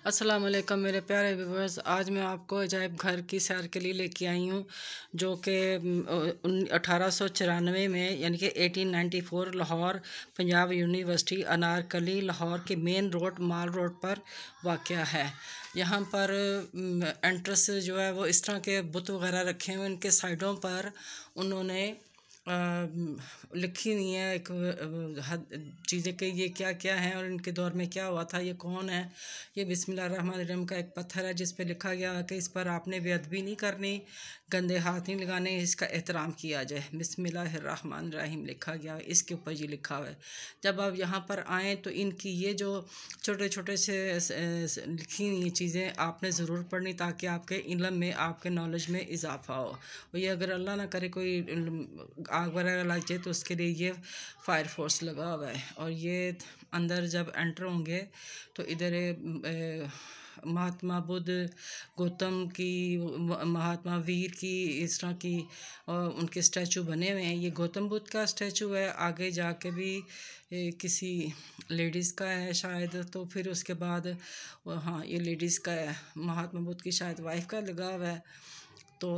अस्सलाम वालेकुम मेरे प्यारे व्यूवर्स। आज मैं आपको अजायब घर की सैर के लिए लेके आई हूँ, जो कि 1894 में यानी कि 1894 लाहौर पंजाब यूनिवर्सिटी अनारकली लाहौर के मेन रोड माल रोड पर वाक़या है। यहाँ पर एंट्रेंस जो है वो इस तरह के बुत वगैरह रखे हुए, इनके साइडों पर उन्होंने लिखी हुई है एक चीज़ें कि ये क्या क्या हैं और इनके दौर में क्या हुआ था, ये कौन है। ये बिस्मिल्लाहिर्रहमानिर्रहीम का एक पत्थर है जिस पे लिखा गया है कि इस पर आपने बेअदबी नहीं करनी, गंदे हाथ नहीं लगाने, इसका एहतराम किया जाए। बिस्मिल्लाहिर्रहमानिर्रहीम लिखा गया है, इसके ऊपर ये लिखा हुआ है। जब आप यहाँ पर आएँ तो इनकी ये जो छोटे छोटे से लिखी हुई चीज़ें आपने ज़रूर पढ़नी, ताकि आपके इल्म में, आपके नॉलेज में इजाफा हो। और ये अगर अल्लाह ना करे कोई आग वगैरह लग जाए तो उसके लिए ये फायर फोर्स लगा हुआ है। और ये अंदर जब एंटर होंगे तो इधर महात्मा बुद्ध, गौतम की, महात्मा वीर की, इस तरह की उनके स्टैचू बने हुए हैं। ये गौतम बुद्ध का स्टैचू है, आगे जाके भी किसी लेडीज़ का है शायद, तो फिर उसके बाद हाँ ये लेडीज़ का है, महात्मा बुद्ध की शायद वाइफ का लगा हुआ है। तो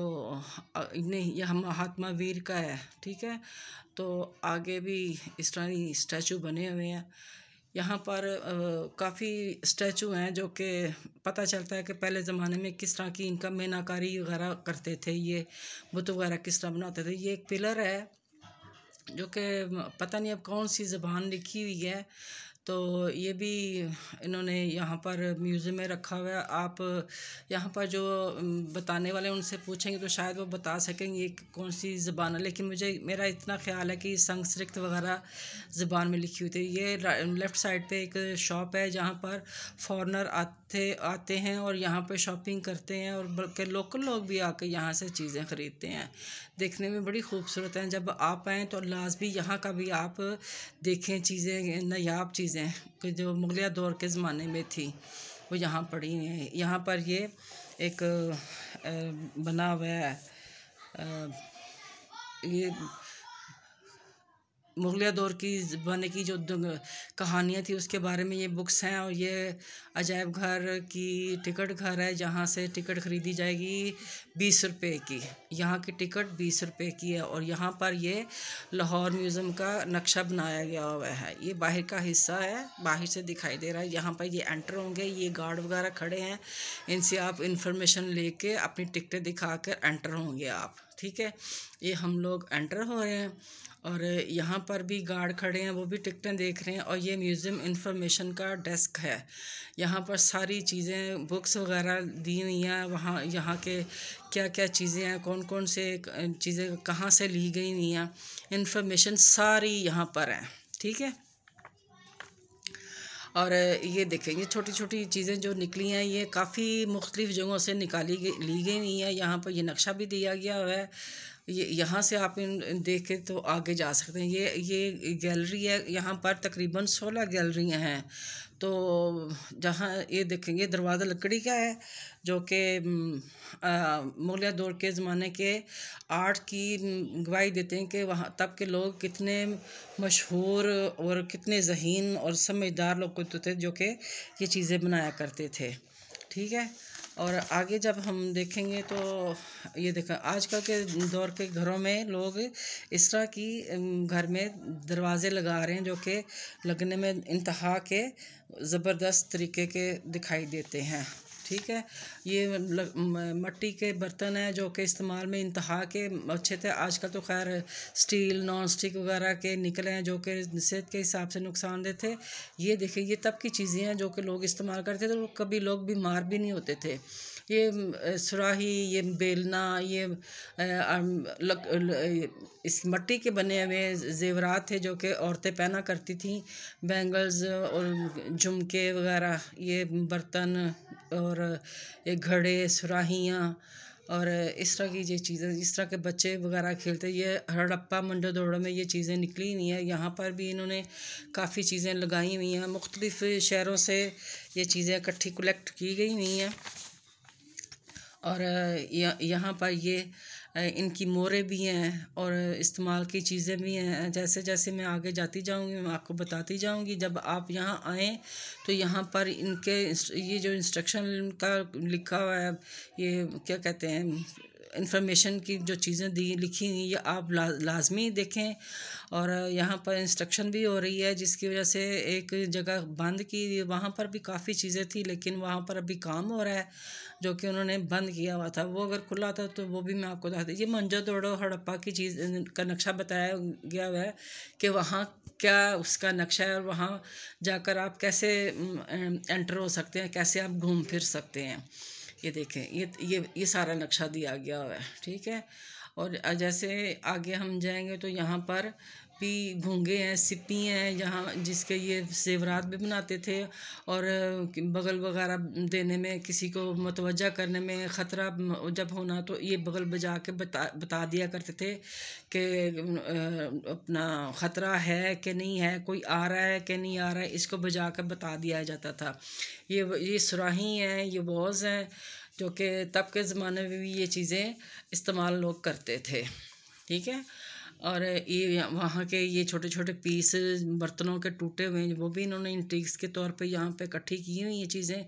नहीं, यह महात्मा वीर का है, ठीक है। तो आगे भी इस तरह ही स्टैचू बने हुए हैं। यहाँ पर काफ़ी स्टैचू हैं जो कि पता चलता है कि पहले ज़माने में किस तरह की इनका मीनाकारी वगैरह करते थे, ये बुत वगैरह किस तरह बनाते थे। ये एक पिलर है जो कि पता नहीं अब कौन सी ज़बान लिखी हुई है, तो ये भी इन्होंने यहाँ पर म्यूज़ियम में रखा हुआ है। आप यहाँ पर जो बताने वाले उनसे पूछेंगे तो शायद वो बता सकेंगे ये कौन सी ज़बान है, लेकिन मेरा इतना ख्याल है कि संस्कृत वगैरह ज़बान में लिखी हुई थी। ये लेफ़्ट साइड पे एक शॉप है जहाँ पर फॉरेनर आते हैं और यहाँ पे शॉपिंग करते हैं, और बल्कि लोकल लोग भी आकर यहाँ से चीज़ें ख़रीदते हैं। देखने में बड़ी खूबसूरत हैं। जब आप आएँ तो लाज़मी यहाँ का भी आप देखें, चीज़ें नायाब चीज़ें कि जो मुगलिया दौर के ज़माने में थी वो यहाँ पड़ी हुई हैं। यहाँ पर ये एक बना हुआ है, ये मुगलिया दौर की ज़माने की जो कहानियाँ थी उसके बारे में ये बुक्स हैं। और ये अजायब घर की टिकट घर है जहाँ से टिकट ख़रीदी जाएगी 20 रुपये की। यहाँ की टिकट 20 रुपये की है। और यहाँ पर ये लाहौर म्यूज़ियम का नक्शा बनाया गया हुआ है। ये बाहर का हिस्सा है, बाहर से दिखाई दे रहा है। यहाँ पर ये एंटर होंगे, ये गार्ड वगैरह खड़े हैं, इनसे आप इंफॉर्मेशन लेके अपनी टिकटें दिखा कर एंटर होंगे आप, ठीक है। ये हम लोग एंटर हो रहे हैं और यहाँ पर भी गार्ड खड़े हैं, वो भी टिकटें देख रहे हैं। और ये म्यूज़ियम इंफॉर्मेशन का डेस्क है। यहाँ पर सारी चीज़ें, बुक्स वगैरह दी हुई हैं, वहाँ यहाँ के क्या क्या चीज़ें हैं, कौन कौन से चीज़ें कहाँ से ली गई हुई हैं, इंफॉर्मेशन सारी यहाँ पर है, ठीक है। और ये देखें, ये छोटी छोटी चीज़ें जो निकली हैं ये काफ़ी मुख्तलिफ़ जगहों से ली गई हुई हैं। यहाँ पर ये नक्शा भी दिया गया हुआ है। ये यहाँ से आप देखें तो आगे जा सकते हैं। ये गैलरी है, यहाँ पर तकरीबन 16 गैलरियाँ हैं। तो जहाँ ये देखेंगे दरवाज़ा लकड़ी का है जो कि मुगलिया दौर के ज़माने के आर्ट की गवाही देते हैं कि वहाँ तब के लोग कितने मशहूर और कितने ज़हीन और समझदार लोग होते थे जो कि ये चीज़ें बनाया करते थे, ठीक है। और आगे जब हम देखेंगे तो ये देखा आजकल के दौर के घरों में लोग इस तरह की घर में दरवाज़े लगा रहे हैं जो कि लगने में इंतहा के ज़बरदस्त तरीके के दिखाई देते हैं, ठीक है। ये मट्टी के बर्तन हैं जो कि इस्तेमाल में इंतहा के अच्छे थे। आजकल तो खैर स्टील नॉन स्टिक वगैरह के निकले हैं जो कि सेहत के हिसाब से नुकसानदेह थे। ये देखिए, ये तब की चीज़ें हैं जो कि लोग इस्तेमाल करते थे, तो कभी लोग बीमार भी नहीं होते थे। ये सुराही, ये बेलना, ये इस मट्टी के बने हुए ज़ेवरात थे जो कि औरतें पहना करती थीं, बैंगल्स और झुमके वगैरह, ये बर्तन और ये घड़े, सुराहियाँ और इस तरह की ये चीज़ें, इस तरह के बच्चे वगैरह खेलते। ये हड़प्पा मंडो दौड़ो में ये चीज़ें निकली हुई हैं। यहाँ पर भी इन्होंने काफ़ी चीज़ें लगाई हुई हैं, मुख्तलिफ़ शहरों से ये चीज़ें इकट्ठी कलेक्ट की गई हुई हैं। और यहाँ पर ये इनकी मोहरें भी हैं और इस्तेमाल की चीज़ें भी हैं। जैसे जैसे मैं आगे जाती जाऊंगी मैं आपको बताती जाऊंगी। जब आप यहाँ आएँ तो यहाँ पर इनके ये जो इंस्ट्रक्शन का लिखा हुआ है, ये क्या कहते हैं, इंफॉर्मेशन की जो चीज़ें दी लिखी हुई ये आप लाजमी देखें। और यहाँ पर इंस्ट्रक्शन भी हो रही है, जिसकी वजह से एक जगह बंद की, वहाँ पर भी काफ़ी चीज़ें थी लेकिन वहाँ पर अभी काम हो रहा है जो कि उन्होंने बंद किया हुआ था। वो अगर खुला था तो वो भी मैं आपको बता दी। ये मोहनजोदड़ो हड़प्पा की चीज़ का नक्शा बताया गया हुआ है कि वहाँ क्या उसका नक्शा है और वहाँ जाकर आप कैसे एंटर हो सकते हैं, कैसे आप घूम फिर सकते हैं। ये देखें, ये सारा नक्शा दिया गया हुआ है, ठीक है। और जैसे आगे हम जाएंगे तो यहाँ पर भी घोंगे हैं, सिप्पी हैं, जहाँ जिसके ये ज़ेवरात भी बनाते थे और बगल वगैरह देने में, किसी को मुतवज्जा करने में ख़तरा जब होना तो ये बगल बजा के बता दिया करते थे कि अपना ख़तरा है कि नहीं है, कोई आ रहा है कि नहीं आ रहा है, इसको बजा कर बता दिया जाता था। ये सुराही हैं, ये वॉज़ हैं जो कि तब के ज़माने में भी ये चीज़ें इस्तेमाल लोग करते थे, ठीक है। और ये वहाँ के ये छोटे छोटे पीस बर्तनों के टूटे हुए हैं, वो भी इन्होंने इंटीक्स के तौर पे यहाँ पे इकट्ठी की हुई ये चीज़ें।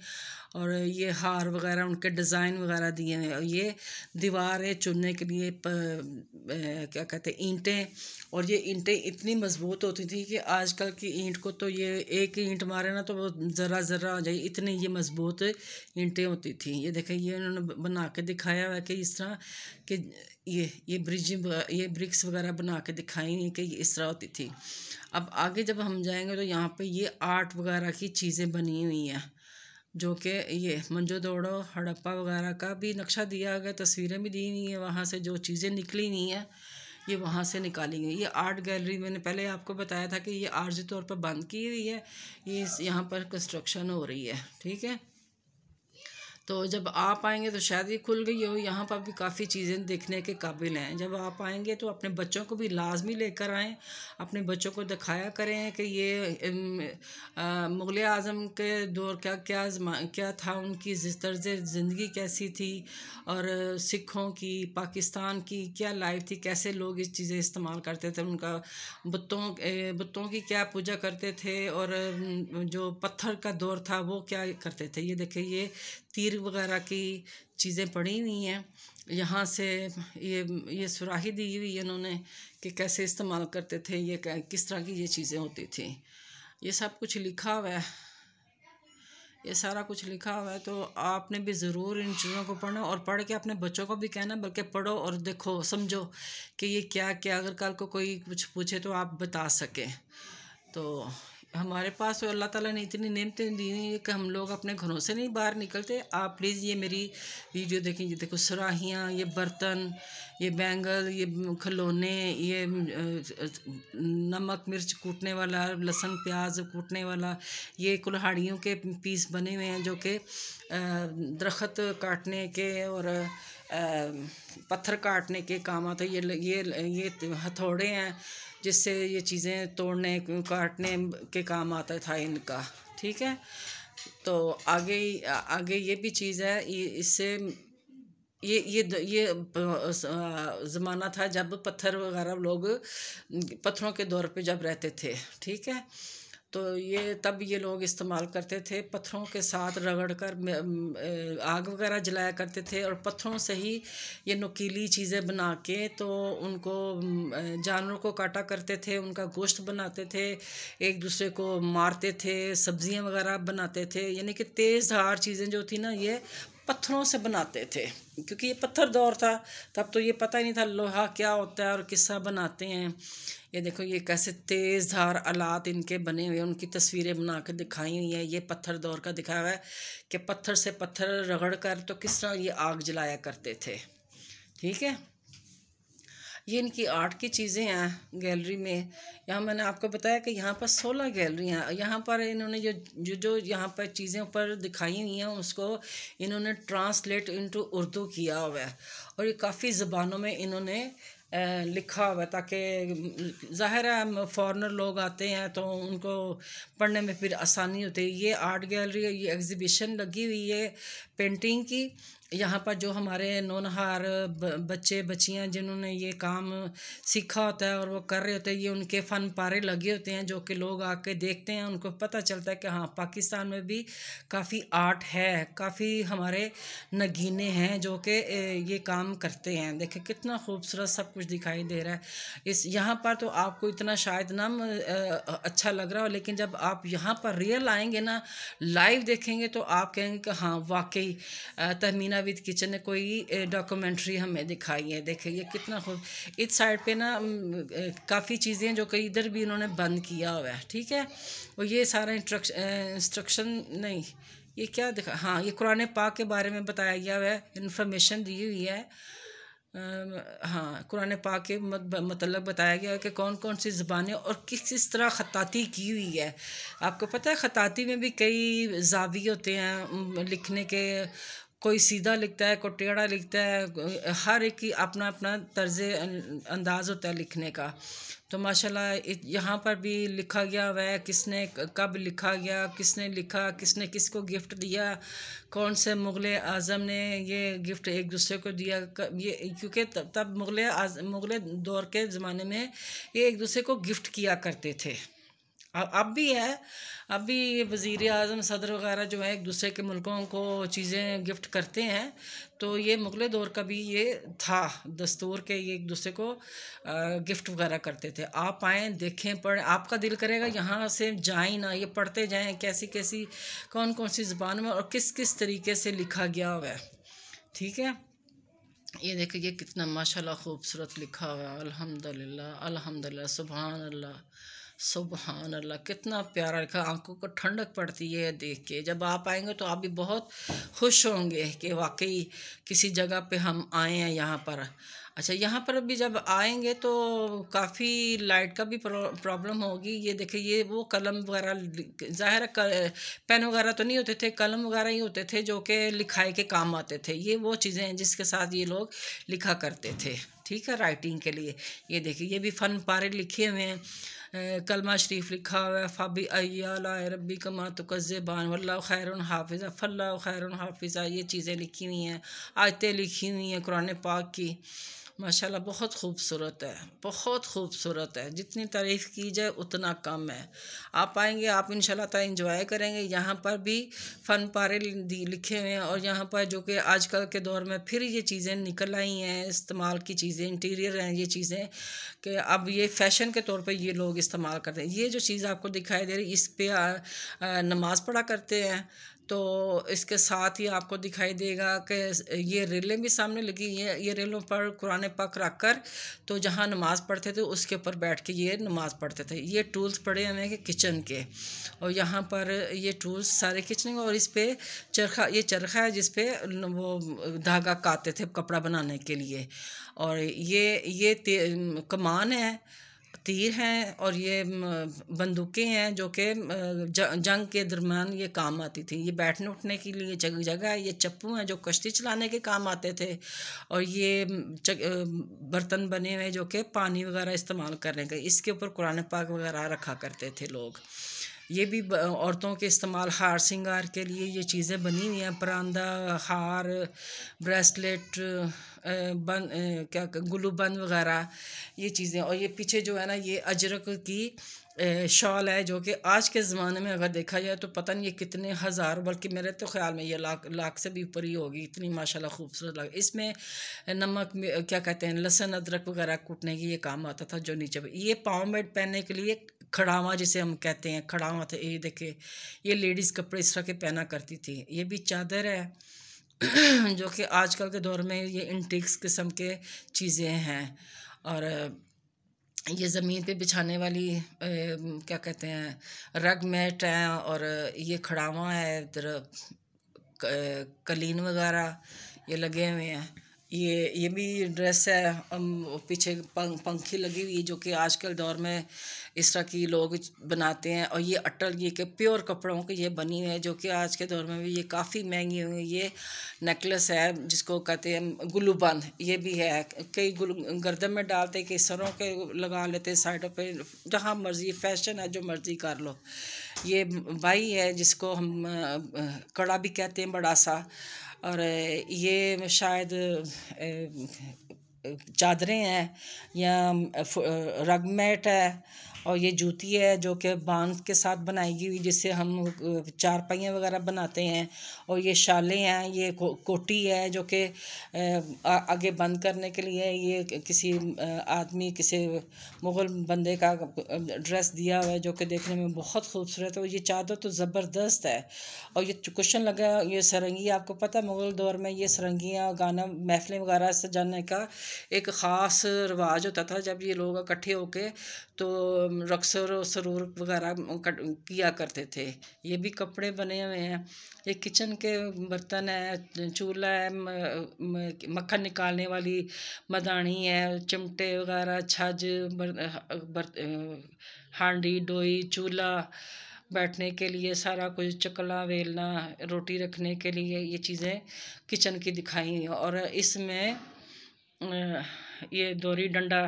और ये हार वगैरह उनके डिज़ाइन वगैरह दिए हैं। और ये दीवारें चुनने के लिए क्या कहते हैं, ईंटें। और ये ईंटें इतनी मज़बूत होती थी कि आजकल की ईंट को तो ये एक ईंट मारे ना तो वो ज़रा ज़रा हो जाए, इतनी ये मज़बूत ईंटें होती थी। ये देखें, ये उन्होंने बना के दिखाया हुआ है कि इस तरह कि ये ब्रिक्स वगैरह बना के दिखाई कि इस तरह होती थी। अब आगे जब हम जाएंगे तो यहाँ पे ये आर्ट वगैरह की चीज़ें बनी हुई हैं जो कि ये मोहनजोदड़ो हड़प्पा वगैरह का भी नक्शा दिया गया, तस्वीरें भी दी हुई हैं। वहाँ से जो चीज़ें निकली हुई हैं ये वहाँ से निकाली गई। ये आर्ट गैलरी मैंने पहले आपको बताया था कि ये आर्जी तौर पर बंद की हुई है, ये यहाँ पर कंस्ट्रक्शन हो रही है, ठीक है। तो जब आप आएंगे तो शायद ये खुल गई हो। यहाँ पर भी काफ़ी चीज़ें देखने के काबिल हैं। जब आप आएंगे तो अपने बच्चों को भी लाजमी लेकर आएँ, अपने बच्चों को दिखाया करें कि ये मुग़ल आज़म के दौर क्या था, उनकी तर्ज़ ज़िंदगी कैसी थी और सिखों की, पाकिस्तान की क्या लाइफ थी, कैसे लोग इस चीज़ें इस्तेमाल करते थे, उनका बुतों की क्या पूजा करते थे और जो पत्थर का दौर था वो क्या करते थे। ये देखिए, ये तीर वगैरह की चीज़ें पड़ी हुई हैं। यहाँ से ये सुराही दी हुई है उन्होंने कि कैसे इस्तेमाल करते थे, ये किस तरह की ये चीज़ें होती थी। ये सब कुछ लिखा हुआ है, ये सारा कुछ लिखा हुआ है। तो आपने भी ज़रूर इन चीज़ों को पढ़ना और पढ़ के अपने बच्चों को भी कहना, बल्कि पढ़ो और देखो, समझो कि ये क्या क्या, अगर कल को कोई कुछ पूछे तो आप बता सकें। तो हमारे पास तो अल्लाह ताला ने इतनी नेमतें दी हुई है कि हम लोग अपने घरों से नहीं बाहर निकलते। आप प्लीज़ ये मेरी वीडियो देखें। ये देखो सुराहियाँ, ये बर्तन, ये बैंगल, ये खिलौने, ये नमक मिर्च कूटने वाला, लहसुन प्याज कूटने वाला, ये कुल्हाड़ियों के पीस बने हुए हैं जो कि दरख्त काटने के और पत्थर काटने के काम आते हैं। ये हथौड़े हैं जिससे ये चीज़ें तोड़ने काटने के काम आता था इनका, ठीक है। तो आगे ये भी चीज़ है, इससे ये ज़माना था जब पत्थर वगैरह लोग पत्थरों के दौर पे जब रहते थे, ठीक है। तो तब ये लोग इस्तेमाल करते थे, पत्थरों के साथ रगड़ कर आग वगैरह जलाया करते थे और पत्थरों से ही ये नुकीली चीज़ें बना के तो उनको जानवरों को काटा करते थे, उनका गोश्त बनाते थे, एक दूसरे को मारते थे, सब्जियां वगैरह बनाते थे। यानी कि तेज़ धार चीज़ें जो थी ना ये पत्थरों से बनाते थे, क्योंकि ये पत्थर दौर था, तब तो ये पता ही नहीं था लोहा क्या होता है और किस्सा बनाते हैं। ये देखो, ये कैसे तेज़ धार आलात इनके बने हुए, उनकी तस्वीरें बना के दिखाई हुई हैं। ये पत्थर दौर का दिखाया हुआ है कि पत्थर से पत्थर रगड़ कर तो किस तरह ये आग जलाया करते थे, ठीक है। ये इनकी आर्ट की चीज़ें हैं गैलरी में। यहाँ मैंने आपको बताया कि यहाँ पर 16 गैलरी हैं। यहाँ पर इन्होंने जो यहाँ पर चीज़ें ऊपर दिखाई हुई हैं उसको इन्होंने ट्रांसलेट इनटू उर्दू किया हुआ है और ये काफ़ी ज़बानों में इन्होंने लिखा हुआ है, ताकि ज़ाहिर है फॉरेनर लोग आते हैं तो उनको पढ़ने में फिर आसानी होती है। ये आर्ट गैलरी है, ये एग्ज़िबिशन लगी हुई है पेंटिंग की। यहाँ पर जो हमारे नौनहार बच्चे बच्चियाँ जिन्होंने ये काम सीखा होता है और वो कर रहे होते हैं, ये उनके फ़न पारे लगे होते हैं जो कि लोग आके देखते हैं, उनको पता चलता है कि हाँ पाकिस्तान में भी काफ़ी आर्ट है, काफ़ी हमारे नगीने हैं जो कि ये काम करते हैं। देखिए कितना खूबसूरत सब कुछ दिखाई दे रहा है। इस यहाँ पर तो आपको इतना शायद ना अच्छा लग रहा हो, लेकिन जब आप यहाँ पर रियल आएंगे ना, लाइव देखेंगे तो आप कहेंगे कि हाँ वाकई तहमीना विद किचन ने कोई डॉक्यूमेंट्री हमें दिखाई है। देखिए ये कितना खूब, इस साइड पे ना काफ़ी चीज़ें जो कि इधर भी इन्होंने बंद किया हुआ है, ठीक है। और ये सारा इंस्ट्रक्शन नहीं, ये क्या दिखा, हाँ ये कुरान पाक के बारे में बताया गया हुआ है, इन्फॉर्मेशन दी हुई है। हाँ कुरान पाक के मतलब बताया गया है कि कौन कौन सी ज़बानें और किस तरह ख़ताती की हुई है। आपको पता है ख़ताती में भी कई ज़ाविये होते हैं लिखने के, कोई सीधा लिखता है, कोई टेढ़ा लिखता है, हर एक की अपना अपना तर्ज अंदाज़ होता है लिखने का। तो माशाल्लाह यहाँ पर भी लिखा गया हुआ है, किसने कब लिखा गया, किसने लिखा, किसने किसको गिफ्ट दिया, कौन से मुग़ल आज़म ने ये गिफ्ट एक दूसरे को दिया। ये क्योंकि तब मुग़ल दौर के ज़माने में ये एक दूसरे को गिफ्ट किया करते थे। अब भी है, अब भी वज़ीर आज़म सदर वगैरह जो है एक दूसरे के मुल्कों को चीज़ें गिफ्ट करते हैं। तो ये मुग़ल दौर का भी ये था दस्तूर के, ये एक दूसरे को गिफ्ट वगैरह करते थे। आप आएँ देखें पढ़ें, आपका दिल करेगा यहाँ से जाएं ना, ये पढ़ते जाएं कैसी कैसी कौन कौन सी ज़बान में और किस किस तरीके से लिखा गया हुआ है, ठीक है। ये देखिए ये कितना माशाल्लाह खूबसूरत लिखा हुआ है। अल्हम्दुलिल्लाह अल्हम्दुलिल्लाह सुभान अल्लाह सुभान अल्लाह, कितना प्यारा लिखा, आंखों को ठंडक पड़ती है देख के। जब आप आएंगे तो आप भी बहुत खुश होंगे कि वाकई किसी जगह पे हम आए हैं यहाँ पर। अच्छा यहाँ पर भी जब आएंगे तो काफ़ी लाइट का भी प्रॉब्लम होगी। ये देखिए ये वो कलम वगैरह, ज़ाहिर है पेन वगैरह तो नहीं होते थे, कलम वगैरह ही होते थे जो कि लिखाई के काम आते थे। ये वो चीज़ें हैं जिसके साथ ये लोग लिखा करते थे, ठीक है, राइटिंग के लिए। ये देखिए ये भी फ़न पारे लिखे हुए हैं, कलमा शरीफ लिखा हुआ है, फ़ाबी अय्याला रब्बी कमा तुकज़्ज़िबान वल्लाहु खैरुन हाफ़िज़ा फल्लाहु खैरुन हाफ़िज़ा। ये चीज़ें लिखी हुई हैं, आयतें लिखी हुई हैं कुरान पाक की। माशाल्लाह बहुत खूबसूरत है, बहुत खूबसूरत है, जितनी तारीफ़ की जाए उतना कम है। आप आएंगे आप इंशाल्लाह ताला एंजॉय करेंगे। यहाँ पर भी फ़न पारे लिखे हुए हैं और यहाँ पर जो कि आजकल के दौर में फिर ये चीज़ें निकल आई हैं, इस्तेमाल की चीज़ें, इंटीरियर हैं ये चीज़ें कि अब ये फ़ैशन के तौर पे ये लोग इस्तेमाल करते हैं। ये जो चीज़ आपको दिखाई दे रही इस पे नमाज़ पढ़ा करते हैं, तो इसके साथ ही आपको दिखाई देगा कि ये रेलें भी सामने लगी हैं। ये रेलों पर कुरान पाक रख कर तो जहाँ नमाज़ पढ़ते थे उसके ऊपर बैठ के ये नमाज़ पढ़ते थे। ये टूल्स पड़े हुए हैं किचन के, और यहाँ पर ये टूल्स सारे किचन के, और इस पे चरखा, ये चरखा है जिस पे वो धागा काटते थे कपड़ा बनाने के लिए। और ये कमान है, तीर हैं, और ये बंदूकें हैं जो कि जंग के दरमियान ये काम आती थी। ये बैठने उठने के लिए जगह है। ये चप्पू हैं जो कश्ती चलाने के काम आते थे, और ये बर्तन बने हुए जो कि पानी वगैरह इस्तेमाल करने के, इसके ऊपर कुरान पाक वगैरह रखा करते थे लोग। ये भी औरतों के इस्तेमाल हार श्रृंगार के लिए ये चीज़ें बनी हुई हैं, परांदा, हार, ब्रेसलेट, क्या गुलूबंद वगैरह ये चीज़ें। और ये पीछे जो है ना ये अजरक की शॉल है जो कि आज के ज़माने में अगर देखा जाए तो पता नहीं ये कितने हज़ार, बल्कि मेरे तो ख्याल में ये लाख से भी ऊपर ही होगी, इतनी माशाल्लाह खूबसूरत लग। इसमें नमक क्या कहते हैं, लहसुन अदरक वगैरह कूटने की ये काम आता था। जो नीचे ये पाँव में पहनने के लिए खड़ावा जिसे हम कहते हैं, खड़ावा था। ये देखिए ये लेडीज़ कपड़े इस तरह के पहना करती थी। ये भी चादर है जो कि आजकल के दौर में ये इंटीक्स किस्म के चीज़ें हैं। और ये ज़मीन पे बिछाने वाली क्या कहते हैं, रग मैट है, और ये खड़ावा है, इधर कलीन वगैरह ये लगे हुए हैं। ये भी ड्रेस है, पीछे पंखी लगी हुई जो कि आजकल दौर में इस तरह की लोग बनाते हैं। और ये अटल ये के प्योर कपड़ों की ये बनी हुई है, जो कि आज के दौर में भी ये काफ़ी महंगी हुई है। ये नेकलेस है जिसको कहते हैं गुल्लूबंद, ये भी है। कई गर्दन में डालते, कई सरों के लगा लेते, साइडों पे, जहाँ मर्जी, फैशन है, जो मर्जी कर लो। ये बाई है जिसको हम कड़ा भी कहते हैं, बड़ा सा। और ये शायद चादरें हैं या रग मैट है। और ये जूती है जो कि बांस के साथ बनाई हुई, जिससे हम चारपाइयाँ वगैरह बनाते हैं। और ये शालें हैं, ये कोटी है जो कि आगे बंद करने के लिए। ये किसी आदमी, किसी मुग़ल बंदे का ड्रेस दिया हुआ है, जो कि देखने में बहुत खूबसूरत है। और ये चादर तो ज़बरदस्त है। और ये क्वेश्चन लगा, ये सरंगी, आपको पता है मुग़ल दौर में ये सरंगियाँ, गाना, महफिलें वगैरह सजाने का एक ख़ास रिवाज होता था। जब ये लोग इकट्ठे होके तो रक्स और सरूर वगैरह किया करते थे। ये भी कपड़े बने हुए हैं। ये किचन के बर्तन है, चूल्हा है, मक्खन निकालने वाली मदानी है, चिमटे वगैरह, छज, हांडी, डोई, चूल्हा, बैठने के लिए सारा कुछ, चकला, वेलना, रोटी रखने के लिए, ये चीज़ें किचन की दिखाई। और इसमें ये दोरी डंडा,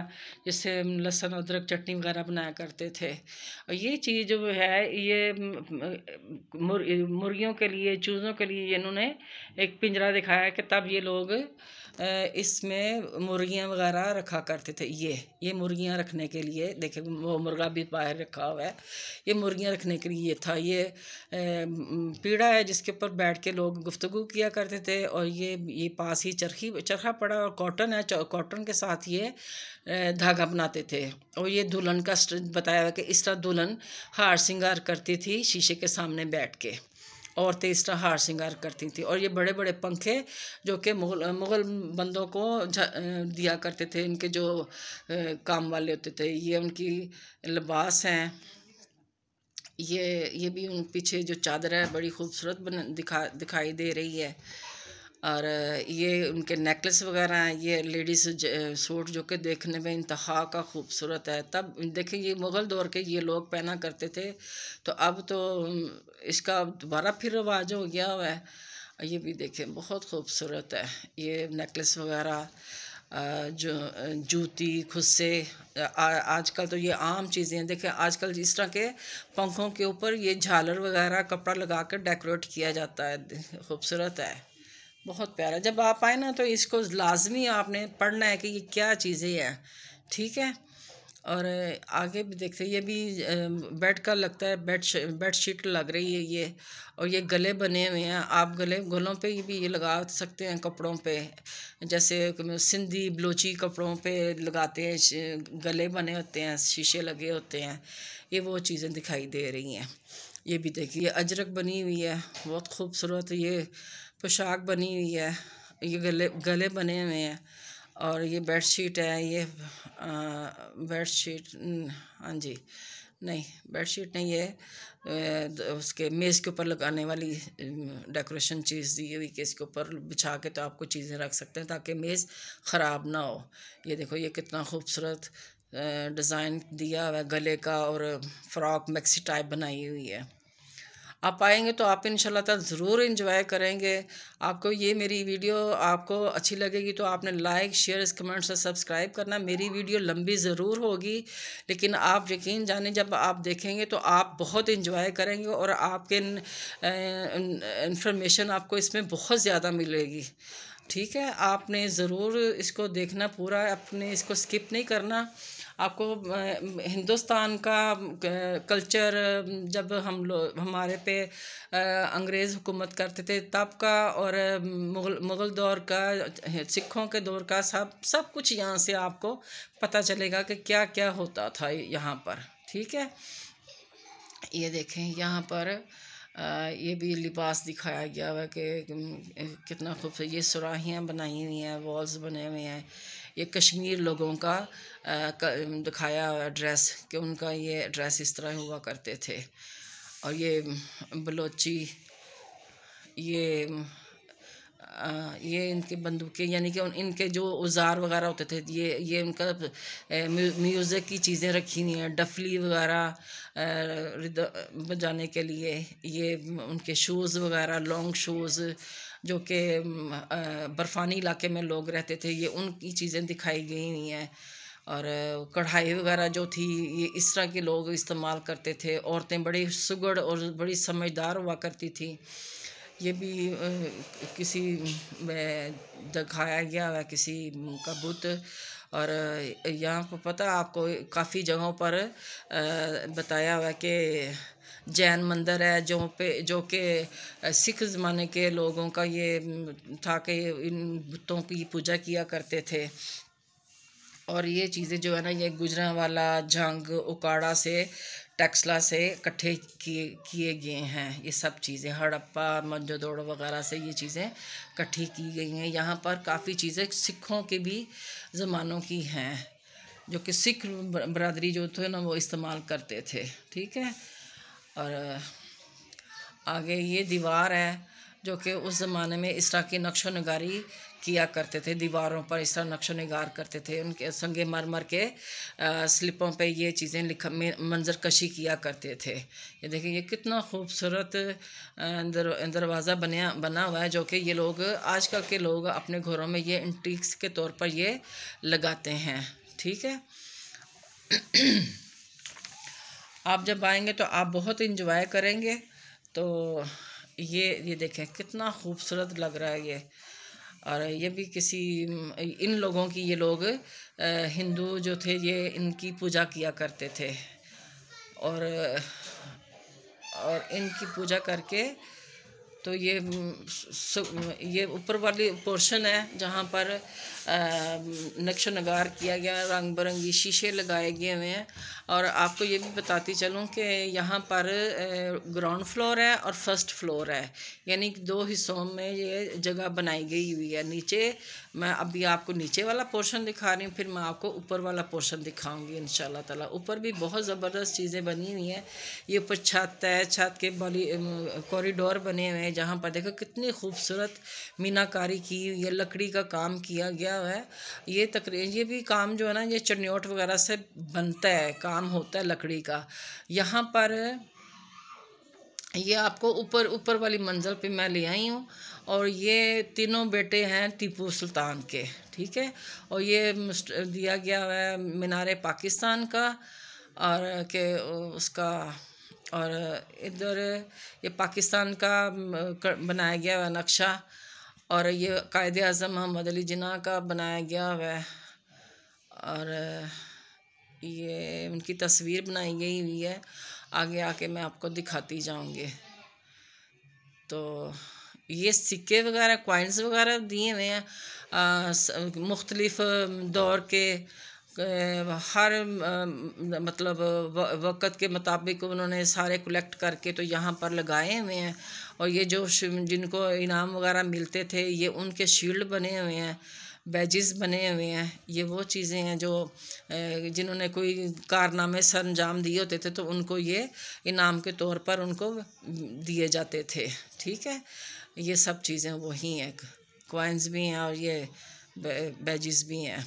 जिससे लहसुन अदरक चटनी वगैरह बनाया करते थे। और ये चीज़ जो है, ये मुर्गियों के लिए, चूज़ों के लिए इन्होंने एक पिंजरा दिखाया कि तब ये लोग इसमें मुर्गियां वगैरह रखा करते थे। ये मुर्गियां रखने के लिए, देखे वो मुर्गा भी बाहर रखा हुआ है, ये मुर्गियां रखने के लिए था। ये पीढ़ा है जिसके ऊपर बैठ के लोग गुफ्तगू किया करते थे। और ये पास ही चरखा पड़ा, और कॉटन है, कॉटन के साथ ये धागा बनाते थे। और ये दुल्हन का बताया हुआ कि इस तरह दुल्हन हार श्रृंगार करती थी शीशे के सामने बैठ के। औरतें इस तरह हार श्रृंगार करती थी। और ये बड़े बड़े पंखे जो कि मुग़ल बंदों को दिया करते थे, इनके जो काम वाले होते थे। ये उनकी लिबास हैं। ये भी उन पीछे जो चादर है बड़ी खूबसूरत दिखाई दे रही है। और ये उनके नेकलेस वगैरह हैं। ये लेडीज़ सूट जो कि देखने में इंतहा का खूबसूरत है। तब देखिए ये मुग़ल दौर के ये लोग पहना करते थे, तो अब तो इसका दोबारा फिर रिवाज हो गया हुआ है। ये भी देखें बहुत खूबसूरत है। ये नेकलेस वगैरह, जो जूती खुद से, आजकल तो ये आम चीज़ें हैं। देखें आजकल इस तरह के पंखों के ऊपर ये झालर वगैरह कपड़ा लगा कर डेकोरेट किया जाता है। खूबसूरत है, बहुत प्यारा। जब आप आए ना तो इसको लाजमी आपने पढ़ना है कि ये क्या चीज़ें हैं, ठीक है। और आगे भी देखते, ये भी बेड का लगता है, बेड शीट लग रही है ये। और ये गले बने हुए हैं, आप गलों पे भी ये लगा सकते हैं कपड़ों पे, जैसे सिंधी बलोची कपड़ों पे लगाते हैं, गले बने होते हैं, शीशे लगे होते हैं। ये वो चीज़ें दिखाई दे रही हैं। ये भी देखिए अजरक बनी हुई है, बहुत खूबसूरत। ये पोशाक बनी हुई है, ये गले बने हुए हैं। और ये बेडशीट है, ये बेडशीट, हाँ जी, नहीं बेडशीट नहीं, ये उसके मेज़ के ऊपर लगाने वाली डेकोरेशन चीज़ दी हुई कि इसके ऊपर बिछा के तो आपको चीज़ें रख सकते हैं ताकि मेज़ ख़राब ना हो। ये देखो ये कितना खूबसूरत डिज़ाइन दिया हुआ है गले का, और फ्रॉक मैक्सी टाइप बनाई हुई है। आप आएंगे तो आप इंशाल्लाह ताला ज़रूर एंजॉय करेंगे। आपको ये मेरी वीडियो आपको अच्छी लगेगी तो आपने लाइक, शेयर, कमेंट्स और सब्सक्राइब करना। मेरी वीडियो लंबी ज़रूर होगी, लेकिन आप यकीन जाने जब आप देखेंगे तो आप बहुत एंजॉय करेंगे। और आपके इंफॉर्मेशन आपको इसमें बहुत ज़्यादा मिलेगी, ठीक है। आपने ज़रूर इसको देखना पूरा, अपने इसको स्किप नहीं करना। आपको हिंदुस्तान का कल्चर, जब हम लोग हमारे पे अंग्रेज़ हुकूमत करते थे तब का, और मुग़ल दौर का, सिखों के दौर का, सब कुछ यहाँ से आपको पता चलेगा कि क्या क्या होता था यहाँ पर, ठीक है। ये देखें यहाँ पर ये भी लिबास दिखाया गया हुआ कि कितना खूबसूरत। ये सुराहियाँ बनाई हुई हैं, वॉल्स बने हुए हैं। ये कश्मीर लोगों का दिखाया हुआ ड्रेस कि उनका ये ड्रेस इस तरह हुआ करते थे। और ये बलोची, ये ये इनके बंदूकें, यानी कि इनके जो औजार वगैरह होते थे, ये उनका म्यूज़िक की चीज़ें रखी हुई हैं, डफली वगैरह बजाने के लिए। ये उनके शूज़ वगैरह, लॉन्ग शूज़, जो कि बर्फ़ानी इलाके में लोग रहते थे, ये उनकी चीज़ें दिखाई गई हुई हैं। और कढ़ाई वगैरह जो थी, ये इस तरह के लोग इस्तेमाल करते थे। औरतें बड़ी सुगड़ और बड़ी समझदार हुआ करती थी। ये भी किसी में दिखाया गया है, किसी का बुत। और यहाँ पर पता आपको काफ़ी जगहों पर बताया हुआ है कि जैन मंदिर है जो कि सिख ज़माने के लोगों का ये था कि इन बुतों की पूजा किया करते थे। और ये चीज़ें जो है ना, ये गुजरांवाला, जंग, उकाड़ा से, टैक्सला से इकट्ठे किए गए हैं। ये सब चीज़ें हड़प्पा, मोहनजोदड़ो वगैरह से ये चीज़ें इकट्ठी की गई हैं। यहाँ पर काफ़ी चीज़ें सिखों के भी ज़मानों की हैं, जो कि सिख बरादरी जो थे ना, वो इस्तेमाल करते थे। ठीक है। और आगे ये दीवार है जो कि उस ज़माने में इस तरह की नक्शो नगारी किया करते थे, दीवारों पर इस तरह नक्शो नगार करते थे। उनके संगे मरमर के स्लिपों पे ये चीज़ें मंजर कशी किया करते थे। ये देखिए, ये कितना खूबसूरत दरवाज़ा बना हुआ है, जो कि ये लोग आजकल के लोग अपने घरों में ये एंटीक्स के तौर पर ये लगाते हैं। ठीक है। आप जब आएंगे तो आप बहुत इंजॉय करेंगे। तो ये देखें कितना खूबसूरत लग रहा है ये। और ये भी किसी इन लोगों की, ये लोग हिंदू जो थे, ये इनकी पूजा किया करते थे। और इनकी पूजा करके तो ये ऊपर वाली पोर्शन है जहाँ पर नक्शो नगार किया गया, रंग बिरंगी शीशे लगाए गए हुए हैं। और आपको ये भी बताती चलूँ कि यहाँ पर ग्राउंड फ्लोर है और फर्स्ट फ्लोर है, यानी कि 2 हिस्सों में ये जगह बनाई गई हुई है। नीचे मैं अभी आपको नीचे वाला पोर्शन दिखा रही हूँ, फिर मैं आपको ऊपर वाला पोर्शन दिखाऊंगी इंशाल्लाह ताला। ऊपर भी बहुत ज़बरदस्त चीज़ें बनी हुई हैं। ये ऊपर छत है, छत के कॉरिडोर बने हुए हैं, जहाँ पर देखो कितनी खूबसूरत मीनाकारी की, ये लकड़ी का काम किया गया है। ये भी काम जो है ना, ये चनियोट वगैरह से बनता है, काम होता है लकड़ी का। यहाँ पर ये आपको ऊपर वाली मंजिल पे मैं ले आई हूँ। और ये तीनों बेटे हैं टीपू सुल्तान के। ठीक है। और ये दिया गया है मीनारे पाकिस्तान का, और के उसका, और इधर ये पाकिस्तान का बनाया गया है नक्शा। और ये कायदे आज़म मोहम्मद अली जिन्ना का बनाया गया है। और ये उनकी तस्वीर बनाई गई हुई है। आगे आके मैं आपको दिखाती जाऊंगी। तो ये सिक्के वगैरह, कॉइन्स वगैरह दिए हुए हैं मुख्तलिफ़ दौर के, हर मतलब वक़्त के मुताबिक उन्होंने सारे कलेक्ट करके तो यहाँ पर लगाए हुए हैं। और ये जो जिनको इनाम वगैरह मिलते थे, ये उनके शील्ड बने हुए हैं, बैजेस बने हुए हैं। ये वो चीज़ें हैं जो जिन्होंने कोई कारनामे सर अंजाम दिए होते थे, तो उनको ये इनाम के तौर पर उनको दिए जाते थे। ठीक है। ये सब चीज़ें वही हैं, कॉइन्स भी हैं और ये बैजेस भी हैं।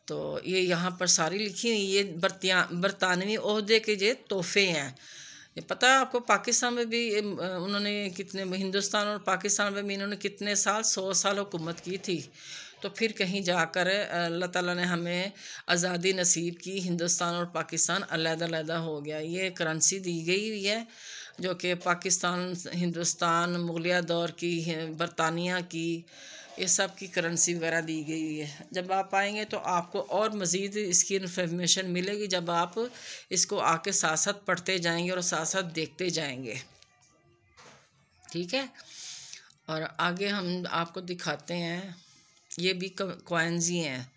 तो ये यहाँ पर सारी लिखी हुई, ये बरतानवी ओहदे के ये तोहफे हैं। ये पता है आपको, पाकिस्तान में भी उन्होंने कितने, हिंदुस्तान और पाकिस्तान में भी इन्होंने कितने साल, 100 साल हुकूमत की थी। तो फिर कहीं जाकर अल्लाह ताला ने हमें आज़ादी नसीब की, हिंदुस्तान और पाकिस्तान अलग-अलग हो गया। ये करेंसी दी गई हुई है जो कि पाकिस्तान, हिंदुस्तान, मुगलिया दौर की, बरतानिया की, ये सब की करेंसी वगैरह दी गई हुई है। जब आप आएंगे तो आपको और मज़ीद इसकी इन्फॉर्मेशन मिलेगी, जब आप इसको आके साथ साथ पढ़ते जाएंगे और साथ साथ देखते जाएंगे। ठीक है। और आगे हम आपको दिखाते हैं, ये भी कॉइन्स ही हैं,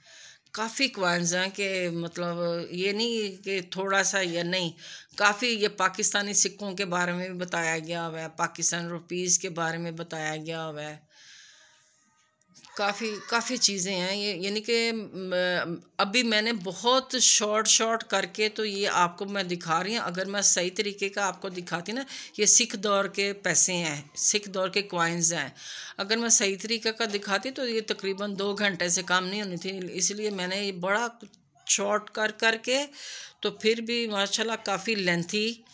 काफ़ी कॉइन्स हैं कि मतलब ये नहीं कि थोड़ा सा, या नहीं, काफ़ी। ये पाकिस्तानी सिक्कों के बारे में भी बताया गया हुआ है, पाकिस्तान रुपीज़ के बारे में बताया गया हुआ है। काफ़ी चीज़ें हैं ये, यानी कि अभी मैंने बहुत शॉर्ट करके तो ये आपको मैं दिखा रही हूँ। अगर मैं सही तरीके का आपको दिखाती ना, ये सिख दौर के पैसे हैं, सिख दौर के कॉइन्स हैं। अगर मैं सही तरीके का दिखाती तो ये तकरीबन 2 घंटे से कम नहीं होनी थी, इसलिए मैंने ये बड़ा शॉर्ट करके तो फिर भी माशाल्लाह काफ़ी लेंथी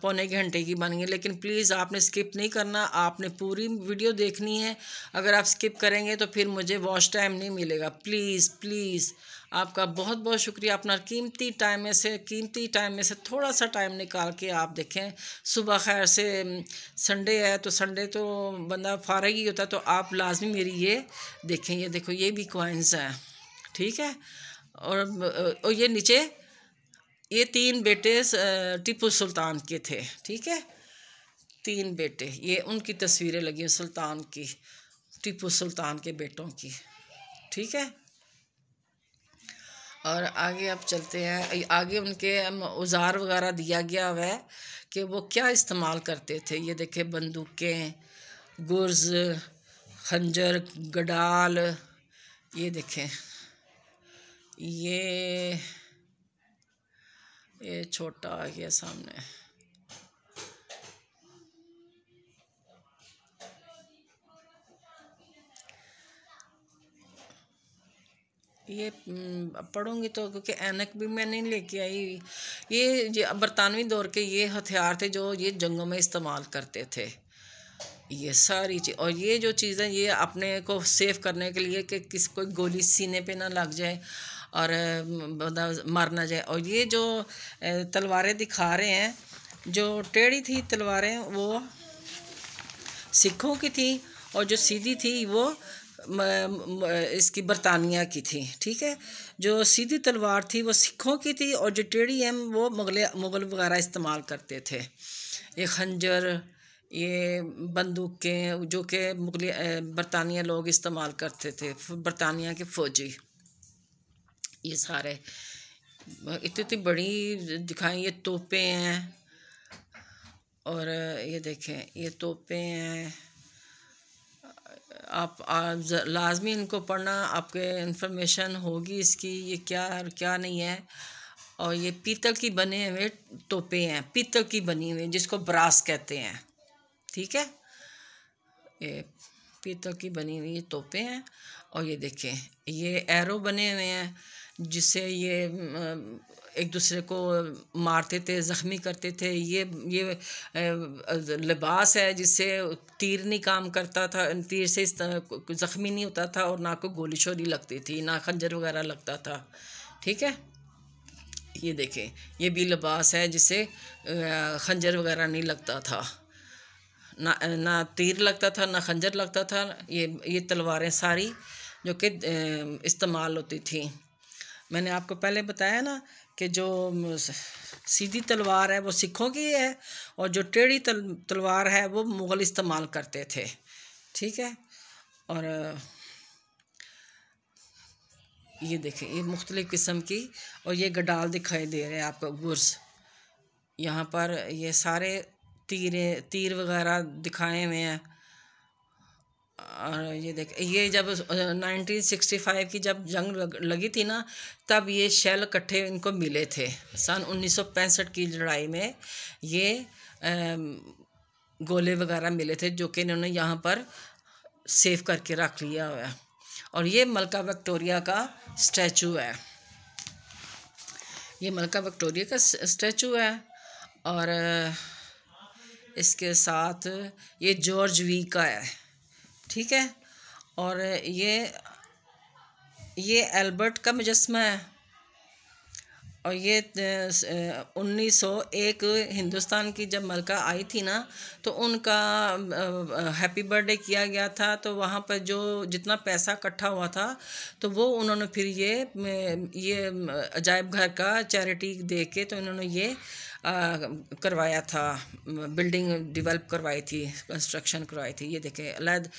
पौने घंटे की बन गई। लेकिन प्लीज़ आपने स्किप नहीं करना, आपने पूरी वीडियो देखनी है। अगर आप स्किप करेंगे तो फिर मुझे वॉच टाइम नहीं मिलेगा। प्लीज़ आपका बहुत बहुत शुक्रिया। अपना कीमती टाइम में से थोड़ा सा टाइम निकाल के आप देखें। सुबह खैर से संडे है तो संडे तो बंदा फारग ही होता, तो आप लाजमी मेरी ये देखें। ये देखो, ये भी कॉइन्स हैं, ठीक है। और ये नीचे ये 3 बेटे टीपू सुल्तान के थे, ठीक है। 3 बेटे, ये उनकी तस्वीरें लगी हैं सुल्तान की, टीपू सुल्तान के बेटों की, ठीक है। और आगे आप चलते हैं, आगे उनके औजार वगैरह दिया गया हुआ है कि वो क्या इस्तेमाल करते थे। ये देखे, बंदूकें, गुर्ज, खंजर, गडाल, ये देखें, ये छोटा आ गया सामने। ये पढ़ूंगी तो, क्योंकि ऐनक भी मैं नहीं लेके आई। ये बरतानवी दौर के ये हथियार थे जो ये जंगों में इस्तेमाल करते थे, ये सारी चीज़। और ये जो चीज़ें ये अपने को सेफ करने के लिए कि किसी कोई गोली सीने पे ना लग जाए और बंदा मर ना जाए। और ये जो तलवारें दिखा रहे हैं, जो टेढ़ी थी तलवारें वो सिखों की थी, और जो सीधी थी वो इसकी बरतानिया की थी, ठीक है। जो सीधी तलवार थी वो सिखों की थी, और जो टेढ़ी है वो मुग़ल वगैरह इस्तेमाल करते थे। ये खंजर, ये बंदूकें जो कि बरतानिया लोग इस्तेमाल करते थे, बरतानिया के फ़ौजी। ये सारे इतनी बड़ी दिखाएं। ये तोपें हैं, और ये देखें, ये तोपें हैं। आप लाजमी इनको पढ़ना, आपके इंफॉर्मेशन होगी इसकी, ये क्या और क्या नहीं है। और ये पीतल की बने हुए तोपें हैं, पीतल की बनी हुई, जिसको ब्रास कहते हैं, ठीक है। ये पीतल की बनी हुई तोपें हैं। और ये देखें, ये एरो बने हुए हैं जिससे ये एक दूसरे को मारते थे, ज़ख्मी करते थे। ये लिबास है जिससे तीर नहीं काम करता था, तीर से ज़ख्मी नहीं होता था, और ना कोई गोली शोली लगती थी, ना खंजर वगैरह लगता था, ठीक है। ये देखें, ये भी लिबास है जिससे खंजर वगैरह नहीं लगता था, ना तीर लगता था, ना खंजर लगता था। ये तलवारें सारी जो कि इस्तेमाल होती थी। मैंने आपको पहले बताया ना कि जो सीधी तलवार है वो सिखों की है, और जो टेढ़ी तलवार है वो मुग़ल इस्तेमाल करते थे, ठीक है। और ये देखें, ये मुख्तलिफ़ किस्म की, और ये गडाल दिखाई दे रहे हैं आपको, गुर्स। यहाँ पर ये सारे तीर वगैरह दिखाए हुए हैं। और ये देख, ये जब 1965 की जब जंग लगी थी ना, तब ये शेल इकट्ठे इनको मिले थे। सन 1965 की लड़ाई में ये गोले वगैरह मिले थे, जो कि इन्होंने यहाँ पर सेव करके रख लिया हुआ है। और ये मलका विक्टोरिया का स्टैचू है, ये मलका विक्टोरिया का स्टैचू है। और इसके साथ ये जॉर्ज वी का है, ठीक है। और ये एल्बर्ट का मुजस्मा है। और ये 1901 हिंदुस्तान की जब मलका आई थी ना, तो उनका हैप्पी बर्थडे किया गया था। तो वहाँ पर जो जितना पैसा इकट्ठा हुआ था, तो वो उन्होंने फिर ये अजायब घर का चैरिटी दे के तो इन्होंने ये करवाया था, बिल्डिंग डेवलप करवाई थी, कंस्ट्रक्शन करवाई थी। ये देखें, अलग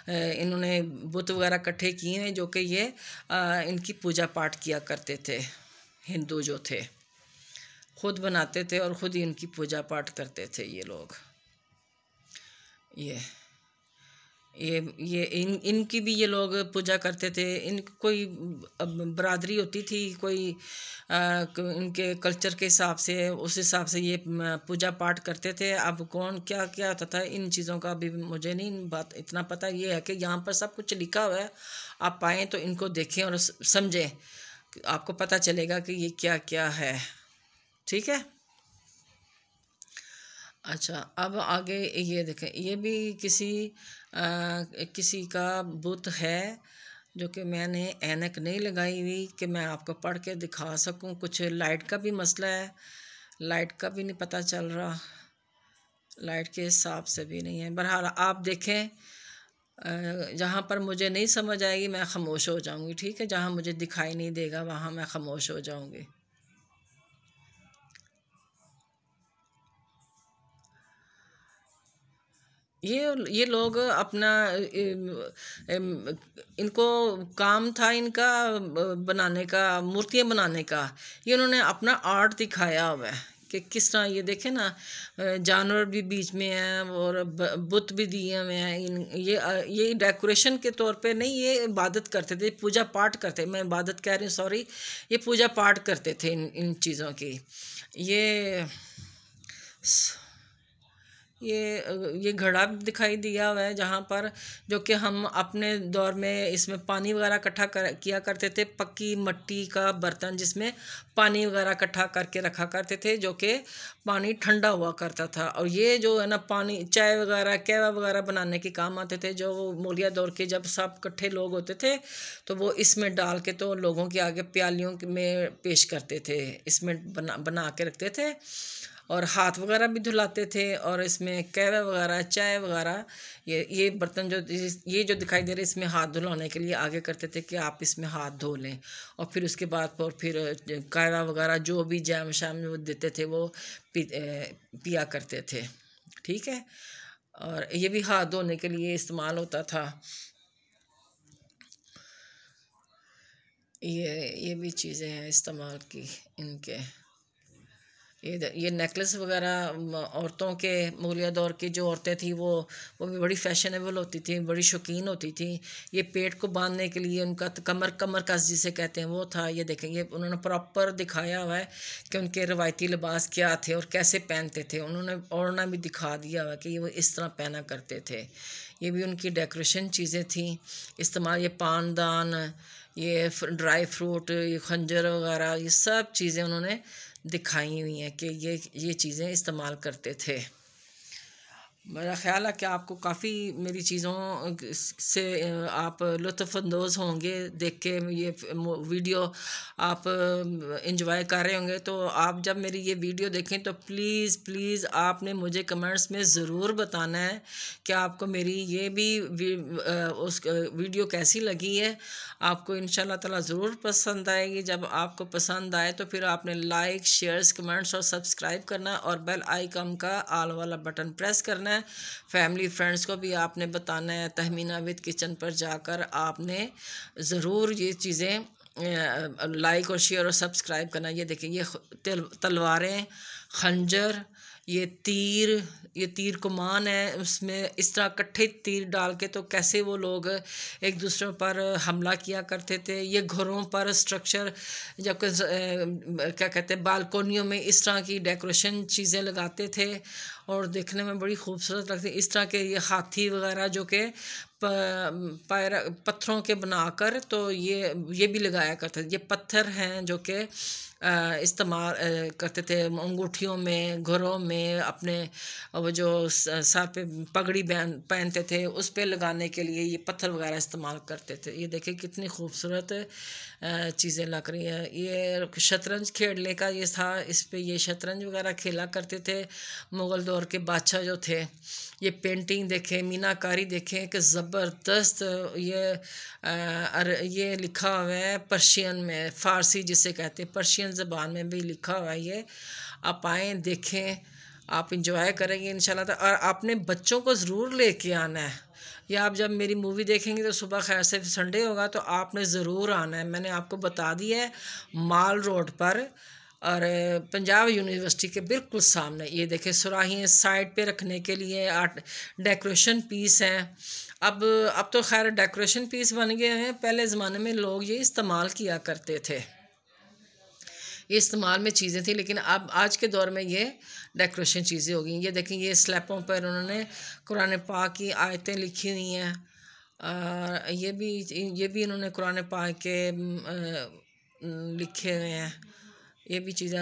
इन्होंने बुत वगैरह इकट्ठे किए हैं, जो कि ये इनकी पूजा पाठ किया करते थे। हिंदू जो थे खुद बनाते थे और ख़ुद ही इनकी पूजा पाठ करते थे ये लोग। ये इनकी भी ये लोग पूजा करते थे। इन कोई बरादरी होती थी, कोई इनके कल्चर के हिसाब से, उस हिसाब से ये पूजा पाठ करते थे। अब कौन क्या क्या होता था इन चीज़ों का अभी मुझे नहीं बात इतना पता। ये है कि यहाँ पर सब कुछ लिखा हुआ है, आप आएँ तो इनको देखें और समझें, आपको पता चलेगा कि ये क्या क्या है। ठीक है। अच्छा, अब आगे ये देखें, ये भी किसी का बुत है, जो कि मैंने ऐनक नहीं लगाई हुई कि मैं आपको पढ़ के दिखा सकूं। कुछ लाइट का भी मसला है, लाइट का भी नहीं पता चल रहा, लाइट के हिसाब से भी नहीं है। बहरहाल आप देखें, जहाँ पर मुझे नहीं समझ आएगी मैं ख़ामोश हो जाऊंगी। ठीक है, जहाँ मुझे दिखाई नहीं देगा वहाँ मैं ख़ामोश हो जाऊंगी। ये लोग अपना इनको काम था इनका बनाने का, मूर्तियाँ बनाने का। ये उन्होंने अपना आर्ट दिखाया हुआ है कि किस तरह। ये देखें ना, जानवर भी बीच में हैं और बुत भी दिए हुए हैं। ये डेकोरेशन के तौर पे नहीं, ये इबादत करते थे, पूजा पाठ करते। मैं इबादत कह रही हूँ, सॉरी, ये पूजा पाठ करते थे इन चीज़ों की। ये घड़ा दिखाई दिया हुआ है, जहाँ पर जो कि हम अपने दौर में इसमें पानी वगैरह इकट्ठा किया करते थे। पक्की मट्टी का बर्तन जिसमें पानी वगैरह इकट्ठा करके रखा करते थे, जो कि पानी ठंडा हुआ करता था। और ये जो है ना, पानी चाय वगैरह कहवा वगैरह बनाने के काम आते थे। जो मौलिया दौर के जब सब इकट्ठे लोग होते थे तो वो इसमें डाल के तो लोगों के आगे प्यालियों में पेश करते थे, इसमें बना के रखते थे और हाथ वगैरह भी धुलाते थे। और इसमें कहवा वगैरह, चाय वगैरह, ये बर्तन ये जो दिखाई दे रहे, इसमें हाथ धुलाने के लिए आगे करते थे कि आप इसमें हाथ धो लें। और फिर उसके बाद फिर कहवा वगैरह जो भी जैम शाम वो देते थे वो पिया करते थे। ठीक है, और ये भी हाथ धोने के लिए इस्तेमाल होता था। ये भी चीज़ें हैं इस्तेमाल की इनके। ये नेकलेस वगैरह औरतों के, मुगलिया दौर की जो औरतें थी वो भी बड़ी फैशनेबल होती थी, बड़ी शौकीन होती थी। ये पेट को बांधने के लिए उनका कमर कस जिसे कहते हैं वो था। ये देखें, ये उन्होंने प्रॉपर दिखाया हुआ है कि उनके रवायती लिबास क्या थे और कैसे पहनते थे। उन्होंने ओढ़ना भी दिखा दिया हुआ कि ये वो इस तरह पहना करते थे। ये भी उनकी डेकोरेशन चीज़ें थी इस्तेमाल। ये पानदान, ये ड्राई फ्रूट, ये खंजर वगैरह, ये सब चीज़ें उन्होंने दिखाई हुई हैं कि ये चीज़ें इस्तेमाल करते थे। मेरा ख़्याल है कि आपको काफ़ी मेरी चीज़ों से आप लुत्फ़अंदोज़ होंगे देख के। ये वीडियो आप इंजॉय कर रहे होंगे। तो आप जब मेरी ये वीडियो देखें तो प्लीज़ आपने मुझे कमेंट्स में ज़रूर बताना है कि आपको मेरी ये भी उस वीडियो कैसी लगी है। आपको इंशाल्लाह ताला ज़रूर पसंद आएगी। जब आपको पसंद आए तो फिर आपने लाइक, शेयर्स, कमेंट्स और सब्सक्राइब करना है और बेल आइकन का आल वाला बटन प्रेस करना है। फैमिली फ्रेंड्स को भी आपने बताना है। तहमीना विद किचन पर जाकर आपने ज़रूर ये चीज़ें लाइक और शेयर और सब्सक्राइब करना। ये देखिए, ये तलवारें, खंजर, ये तीर कमान है। उसमें इस तरह इकट्ठे तीर डाल के तो कैसे वो लोग एक दूसरे पर हमला किया करते थे। ये घरों पर स्ट्रक्चर, जब क्या कहते हैं, बालकोनियों में इस तरह की डेकोरेशन चीज़ें लगाते थे और देखने में बड़ी खूबसूरत लगती। इस तरह के ये हाथी वगैरह जो कि पत्थरों के बनाकर तो ये भी लगाया करते थे। ये पत्थर हैं जो कि इस्तेमाल करते थे अंगूठियों में, घरों में, अपने वो जो सर पे पगड़ी पहनते थे उस पे लगाने के लिए ये पत्थर वगैरह इस्तेमाल करते थे। ये देखिए कितनी खूबसूरत चीज़ें लग रही हैं। ये शतरंज खेलने का ये था, इस पे ये शतरंज वगैरह खेला करते थे मुग़ल दौर के बादशाह जो थे। ये पेंटिंग देखें, मीनाकारी देखें कि ज़बरदस्त। ये लिखा हुआ है पर्शियन में, फ़ारसी जिसे कहते हैं, पर्शियन ज़बान में भी लिखा हुआ है। ये आप आएँ देखें, आप इंजॉय करेंगे इंशाल्लाह। और आपने बच्चों को ज़रूर लेके आना है। या आप जब मेरी मूवी देखेंगे तो सुबह खैर से संडे होगा तो आपने ज़रूर आना है। मैंने आपको बता दिया है, माल रोड पर और पंजाब यूनिवर्सिटी के बिल्कुल सामने ये देखें सुराही साइड पे रखने के लिए आर्ट डेकोरेशन पीस हैं। अब तो खैर डेकोरेशन पीस बन गए हैं, पहले ज़माने में लोग ये इस्तेमाल किया करते थे, ये इस्तेमाल में चीज़ें थी, लेकिन अब आज के दौर में ये डेकोरेशन चीज़ें हो गई। ये देखें ये स्लैपों पर उन्होंने कुरान पाक की आयतें लिखी हुई हैं। ये भी इन्होंने कुरान पाक के लिखे हुए हैं। ये भी चीज़ें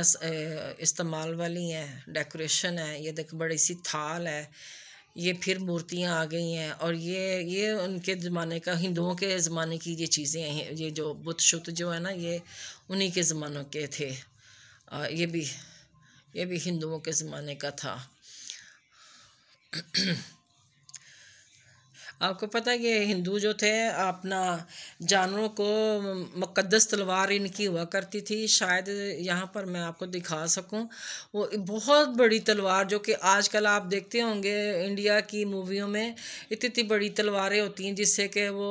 इस्तेमाल वाली हैं, डेकोरेशन है। ये देख बड़ी सी थाल है, ये फिर मूर्तियाँ आ गई हैं। और ये उनके ज़माने का, हिंदुओं के ज़माने की ये चीज़ें हैं। ये जो बुत शुत जो है ना, ये उन्हीं के ज़मानों के थे। ये भी हिंदुओं के ज़माने का था। आपको पता है कि हिंदू जो थे अपना जानवरों को मुक़द्दस तलवार इनकी हुआ करती थी। शायद यहाँ पर मैं आपको दिखा सकूँ, वो बहुत बड़ी तलवार जो कि आजकल आप देखते होंगे इंडिया की मूवियों में, इतनी इतनी बड़ी तलवारें होती हैं जिससे कि वो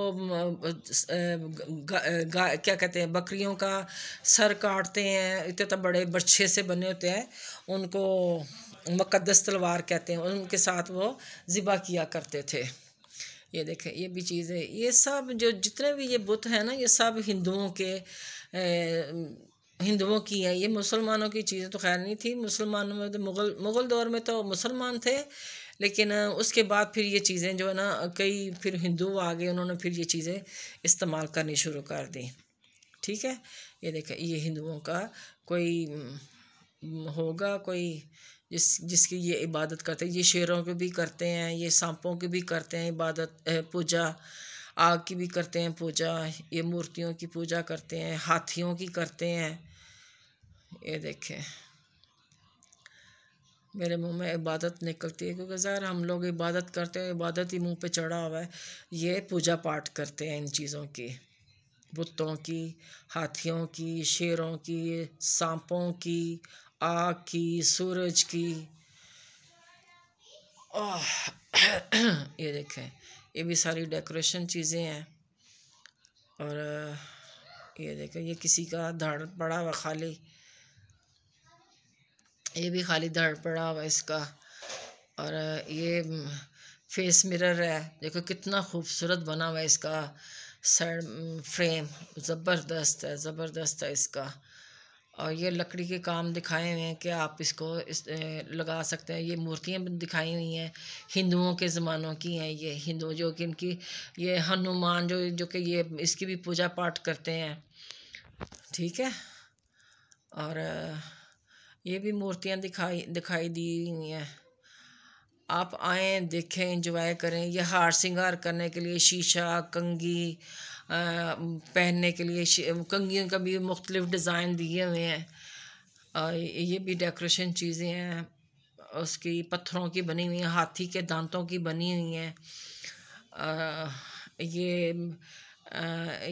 क्या कहते हैं, बकरियों का सर काटते हैं। इतने इतने बड़े बर्छे से बने होते हैं, उनको मुक़द्दस तलवार कहते हैं। उनके साथ वो ज़िबा किया करते थे। ये देखें ये भी चीज़ें, ये सब जो जितने भी ये बुत हैं ना, ये सब हिंदुओं की हैं। ये मुसलमानों की चीज़ें तो खैर नहीं थी। मुसलमानों में तो मुग़ल दौर में तो मुसलमान थे, लेकिन उसके बाद फिर ये चीज़ें जो है ना, कई फिर हिंदू आ गए, उन्होंने फिर ये चीज़ें इस्तेमाल करनी शुरू कर दी। ठीक है, ये देखें ये हिंदुओं का कोई होगा, कोई जिसकी ये इबादत करते हैं। ये शेरों की भी करते हैं, ये सांपों की भी करते हैं इबादत, पूजा। आग की भी करते हैं पूजा, ये मूर्तियों की पूजा करते हैं, हाथियों की करते हैं। ये देखें मेरे मुंह में इबादत निकलती है, क्योंकि ज़रा हम लोग इबादत करते हैं, इबादत ही मुंह पे चढ़ा हुआ है। ये पूजा पाठ करते हैं इन चीज़ों की, बुतों की, हाथियों की, शेरों की, सांपों की, आग की, सूरज की। ये देखें ये भी सारी डेकोरेशन चीज़ें हैं। और ये देखें ये किसी का धड़ पड़ा हुआ खाली, ये भी खाली धड़ पड़ा हुआ इसका। और ये फेस मिरर है, देखो कितना खूबसूरत बना हुआ है इसका साइड फ्रेम, ज़बरदस्त है, ज़बरदस्त है इसका। और ये लकड़ी के काम दिखाए हुए हैं कि आप इसको लगा सकते हैं। ये मूर्तियाँ भी दिखाई हुई हैं, हिंदुओं के ज़मानों की हैं। ये हिंदू जो कि इनकी ये हनुमान जो कि ये इसकी भी पूजा पाठ करते हैं। ठीक है, और ये भी मूर्तियाँ दिखाई दी हुई हैं। आप आएँ, देखें, एंजॉय करें। ये हार श्रृंगार करने के लिए शीशा, कंघी, पहनने के लिए कंघियों का भी मुख्तलिफ डिज़ाइन दिए हुए हैं। ये भी डेकोरेशन चीज़ें हैं, उसकी पत्थरों की बनी हुई हैं, हाथी के दांतों की बनी हुई हैं।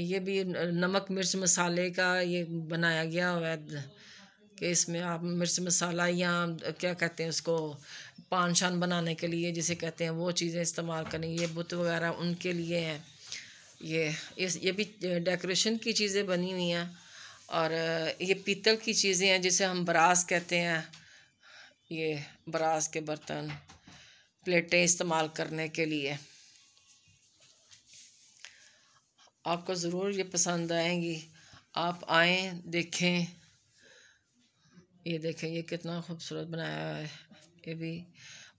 ये भी नमक मिर्च मसाले का ये बनाया गया हुआ है कि इसमें आप मिर्च मसाला या क्या कहते हैं उसको, पान शान बनाने के लिए जिसे कहते हैं, वो चीज़ें इस्तेमाल करें। ये बुत वगैरह उनके लिए हैं। ये भी डेकोरेशन की चीज़ें बनी हुई हैं। और ये पीतल की चीज़ें हैं जिसे हम बरास कहते हैं। ये बरास के बर्तन, प्लेटें इस्तेमाल करने के लिए। आपको ज़रूर ये पसंद आएंगी, आप आएँ, देखें। ये देखें ये कितना खूबसूरत बनाया है। ये भी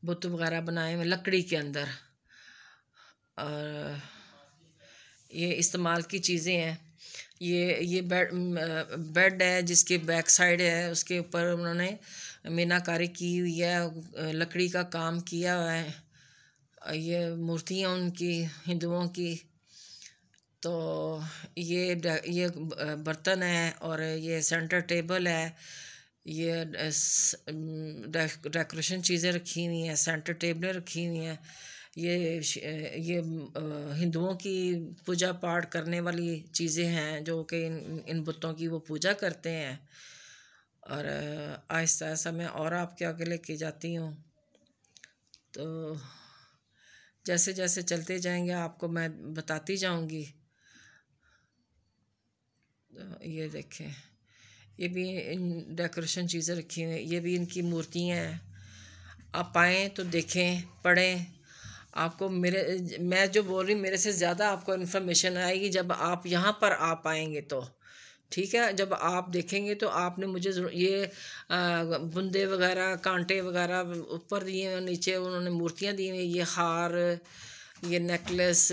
बुत वगैरह बनाए हुए लकड़ी के अंदर। और ये इस्तेमाल की चीज़ें हैं। ये बेड है जिसके बैक साइड है, उसके ऊपर उन्होंने मीनाकारी की हुई है, लकड़ी का काम किया हुआ है। ये मूर्तियाँ उनकी हिंदुओं की। तो ये बर्तन है, और ये सेंटर टेबल है। ये डेकोरेशन चीज़ें रखी हुई हैं, सेंटर टेबलें रखी हुई हैं। ये हिंदुओं की पूजा पाठ करने वाली चीज़ें हैं जो कि इन बुतों की वो पूजा करते हैं। और आहिस्ता आहिस्ता मैं और आपके आगे लेके जाती हूँ। तो जैसे जैसे चलते जाएंगे आपको मैं बताती जाऊँगी। तो ये देखें ये भी डेकोरेशन चीज़ें रखी हुई हैं, ये भी इनकी मूर्तियाँ हैं। आप आएँ तो देखें, पढ़ें। आपको मैं जो बोल रही मेरे से ज़्यादा आपको इन्फॉर्मेशन आएगी जब आप यहाँ पर आ पाएंगे तो। ठीक है, जब आप देखेंगे तो आपने मुझे ये बुंदे वगैरह, कांटे वगैरह ऊपर दिए हैं, नीचे उन्होंने मूर्तियाँ दी हुई, ये हार, ये नेकलेस,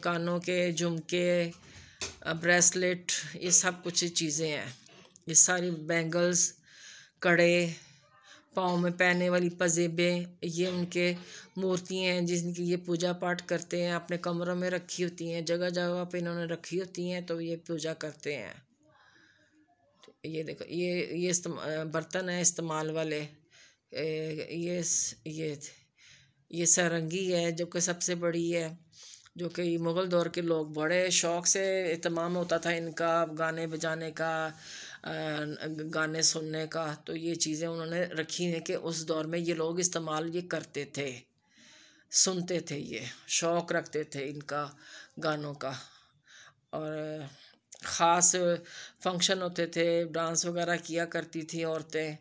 कानों के झुमके, ब्रेसलेट, ये सब कुछ चीज़ें हैं। ये सारी बैंगल्स, कड़े, पाँव में पहनने वाली पजेबें, ये उनके मूर्तियाँ हैं जिनकी ये पूजा पाठ करते हैं, अपने कमरों में रखी होती हैं, जगह जगह पे इन्होंने रखी होती हैं, तो ये पूजा करते हैं। ये देखो, ये बर्तन है इस्तेमाल वाले। ये ये सारंगी है जो कि सबसे बड़ी है, जो कि मुग़ल दौर के लोग बड़े शौक़ से एहतमाम होता था इनका, गाने बजाने का, गाने सुनने का। तो ये चीज़ें उन्होंने रखी हैं कि उस दौर में ये लोग इस्तेमाल ये करते थे, सुनते थे, ये शौक़ रखते थे इनका गानों का। और ख़ास फंक्शन होते थे, डांस वगैरह किया करती थी औरतें।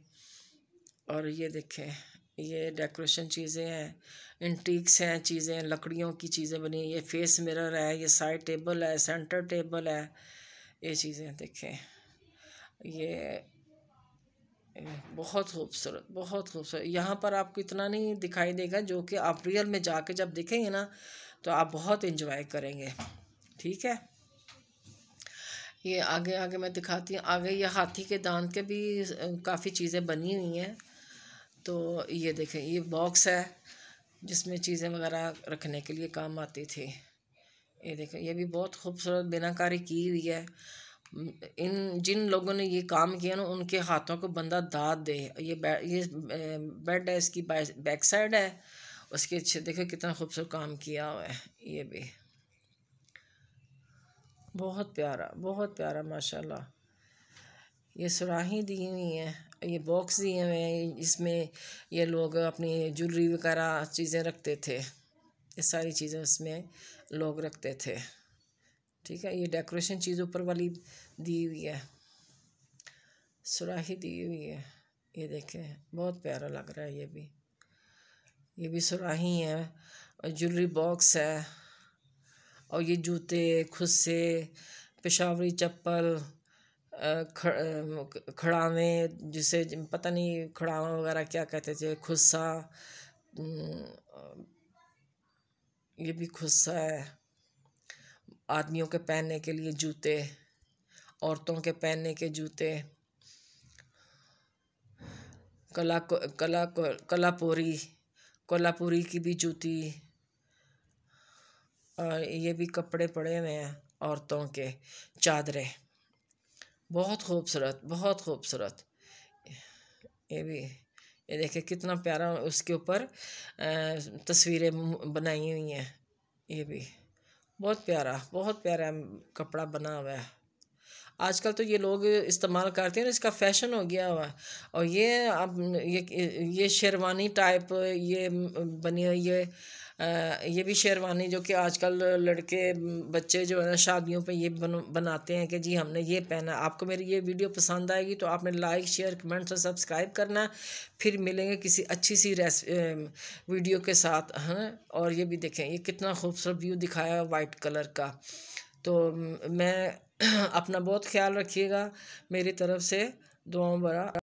और ये देखें, ये डेकोरेशन चीज़ें हैं, एंटीक्स हैं, चीज़ें लकड़ियों की चीज़ें बनी। ये फेस मिरर है, ये साइड टेबल है, सेंटर टेबल है, ये चीज़ें देखें। ये बहुत खूबसूरत, बहुत खूबसूरत। यहाँ पर आपको इतना नहीं दिखाई देगा, जो कि आप रियल में जाके जब देखेंगे ना तो आप बहुत इंजॉय करेंगे। ठीक है, ये आगे आगे मैं दिखाती हूँ। आगे ये हाथी के दांत के भी काफ़ी चीज़ें बनी हुई हैं। तो ये देखें, ये बॉक्स है जिसमें चीज़ें वगैरह रखने के लिए काम आती थी। ये देखें, ये भी बहुत खूबसूरत बिनाकारी की हुई है। जिन लोगों ने ये काम किया ना, उनके हाथों को बंदा दाद दे। ये बेड है, इसकी बैक साइड है उसके। अच्छे देखो कितना खूबसूरत काम किया हुआ है। ये भी बहुत प्यारा, बहुत प्यारा माशाल्लाह। ये सुराही दी हुई हैं, ये बॉक्स दिए हुए हैं, इसमें ये लोग अपनी ज्वेलरी वगैरह चीज़ें रखते थे। ये सारी चीज़ें उसमें लोग रखते थे। ठीक है, ये डेकोरेशन चीज़ ऊपर वाली दी हुई है, सुराही दी हुई है। ये देखें, बहुत प्यारा लग रहा है। ये भी सुराही है और ज्वेलरी बॉक्स है। और ये जूते, खुस्से, पेशावरी चप्पल, खड़ावे, जिसे पता नहीं खड़ावा वगैरह क्या कहते थे, खुस्सा, ये भी खुस्सा है। आदमियों के पहनने के लिए जूते, औरतों के पहनने के जूते, कोल्हापुरी की भी जूती। और ये भी कपड़े पड़े हुए हैं औरतों के, चादरें, बहुत खूबसूरत, बहुत खूबसूरत। ये देखिए कितना प्यारा उसके ऊपर तस्वीरें बनाई हुई हैं। ये भी बहुत प्यारा, बहुत प्यारा कपड़ा बना हुआ है। आजकल तो ये लोग इस्तेमाल करते हैं, इसका फैशन हो गया हुआ है। और ये अब ये शेरवानी टाइप ये बनी हुई है। ये भी शेरवानी जो कि आजकल लड़के बच्चे जो है ना शादियों पे ये बनाते हैं कि जी हमने ये पहना। आपको मेरी ये वीडियो पसंद आएगी तो आपने लाइक, शेयर, कमेंट्स और सब्सक्राइब करना है। फिर मिलेंगे किसी अच्छी सी वीडियो के साथ, हाँ। और ये भी देखें, ये कितना खूबसूरत व्यू दिखाया है वाइट कलर का। तो मैं अपना बहुत ख्याल रखिएगा, मेरी तरफ से दुआओं भरा।